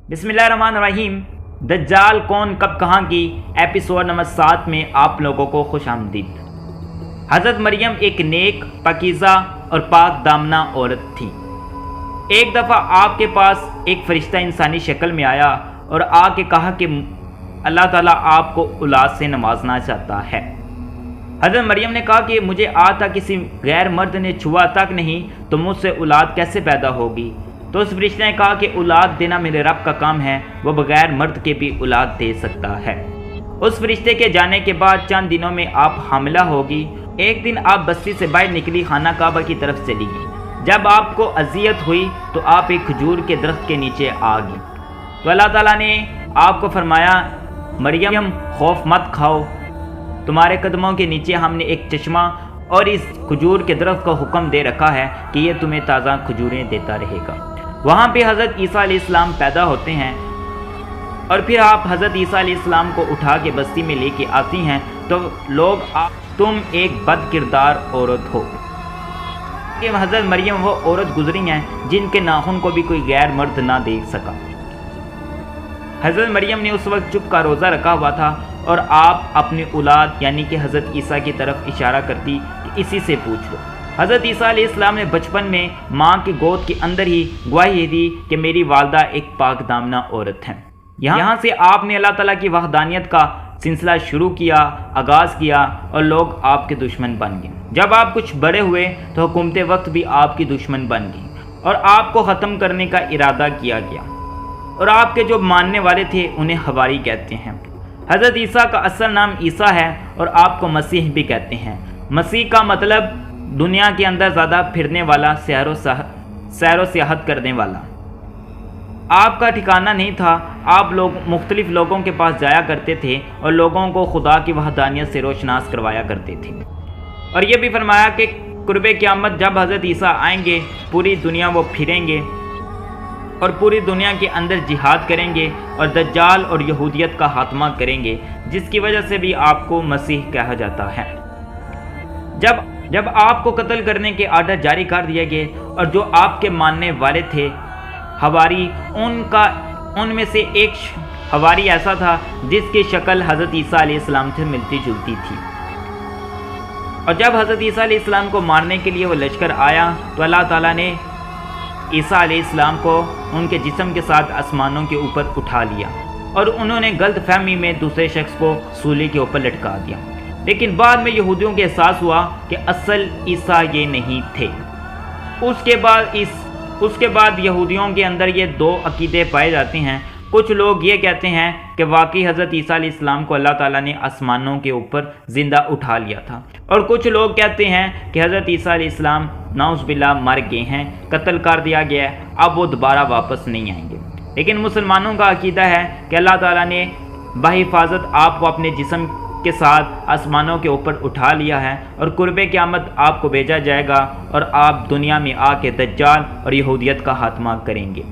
बिस्मिल्लाहिर्रहमानिर्रहीम। दज्जाल कौन कब कहाँ की एपिसोड नंबर 7 में आप लोगों को खुश आमदीद। हज़रत मरियम एक नेक, पाकीज़ा और पाक दामना औरत थी। एक दफ़ा आपके पास एक फ़रिश्ता इंसानी शक्ल में आया और आके कहा कि अल्लाह ताला आपको औलाद से नवाजना चाहता है। हज़रत मरियम ने कहा कि मुझे आज तक किसी गैर मर्द ने छुआ तक नहीं, तो मुझसे औलाद कैसे पैदा होगी। तो उस फरिश्ते ने कहा कि औलाद देना मेरे रब का काम है, वो बगैर मर्द के भी औलाद दे सकता है। उस फरिश्ते के जाने के बाद चंद दिनों में आप हामिला होगी। एक दिन आप बस्ती से बाहर निकली, खाना काबा की तरफ चली गई। जब आपको अजियत हुई तो आप एक खजूर के दरख्त के नीचे आ गई। तो अल्लाह ताला ने आपको फरमाया, मरियम खौफ मत खाओ, तुम्हारे कदमों के नीचे हमने एक चश्मा और इस खजूर के दरख्त का हुक्म दे रखा है कि ये तुम्हें ताज़ा खजूरें देता रहेगा। वहाँ पे हज़रत ईसा अलैहिस्सलाम पैदा होते हैं और फिर आप हज़रत ईसा अलैहिस्सलाम को उठा के बस्ती में लेके आती हैं, तो लोग तुम एक बद किरदार औरत हो। कि हज़रत मरियम वो औरत गुजरी हैं जिनके नाखून को भी कोई गैर मर्द ना देख सका। हज़रत मरियम ने उस वक्त चुप का रोज़ा रखा हुआ था और आप अपनी औलाद यानी कि हज़रत ईसा की तरफ इशारा करती कि इसी से पूछ लो। हज़रत ईसा अलैहिस्सलाम ने बचपन में माँ की गोद के अंदर ही गवाही दी कि मेरी वालदा एक पाक दामना औरत है। यहाँ से आपने अल्लाह ताला की वहदानियत का सिलसिला शुरू किया, आगाज़ किया और लोग आपके दुश्मन बन गए। जब आप कुछ बड़े हुए तो हुकूमत वक्त भी आपकी दुश्मन बन गई और आपको ख़त्म करने का इरादा किया गया। और आपके जो मानने वाले थे उन्हें हवारी कहते हैं। हज़रत ईसा का असल नाम ईसा है और आपको मसीह भी कहते हैं। मसीह का मतलब दुनिया के अंदर ज़्यादा फिरने वाला, सैर व सियाहत करने वाला। आपका ठिकाना नहीं था, आप लोग मुख्तलिफ लोगों के पास जाया करते थे और लोगों को खुदा की वहदानियत से रोशनास करवाया करते थे। और ये भी फरमाया कि कुर्बे क़यामत जब हज़रत ईसा आएंगे, पूरी दुनिया वो फिरेंगे और पूरी दुनिया के अंदर जिहाद करेंगे और दज्जाल और यहूदियत का खात्मा करेंगे, जिसकी वजह से भी आपको मसीह कहा जाता है। जब आपको कत्ल करने के आर्डर जारी कर दिए गए और जो आपके मानने वाले थे हवारी, उनमें से एक हवारी ऐसा था जिसकी शक्ल हज़रत ईसा अलैहिस्सलाम से मिलती जुलती थी। और जब हज़रत ईसा अलैहिस्सलाम को मारने के लिए वो लश्कर आया तो अल्लाह ताला ने ईसा अलैहिस्सलाम को उनके जिस्म के साथ आसमानों के ऊपर उठा लिया और उन्होंने गलत फहमी में दूसरे शख्स को सूली के ऊपर लटका दिया। लेकिन बाद में यहूदियों को एहसास हुआ कि असल ईसा ये नहीं थे। उसके बाद यहूदियों के अंदर ये दो अकीदे पाए जाते हैं। कुछ लोग ये कहते हैं कि वाकई हज़रत ईसा अलैहिस्सलाम को अल्लाह ताला ने आसमानों के ऊपर ज़िंदा उठा लिया था, और कुछ लोग कहते हैं कि हज़रत ईसा अलैहिस्सलाम नाउज़ुबिल्लाह मर गए हैं, कत्ल कर दिया गया है, अब वो दोबारा वापस नहीं आएंगे। लेकिन मुसलमानों का अकीदा है कि अल्लाह ताला ने बहिफाजत आपको अपने जिस्म के साथ आसमानों के ऊपर उठा लिया है और कुर्बे क़यामत आपको भेजा जाएगा और आप दुनिया में आके दज्जाल और यहूदियत का खात्मा करेंगे।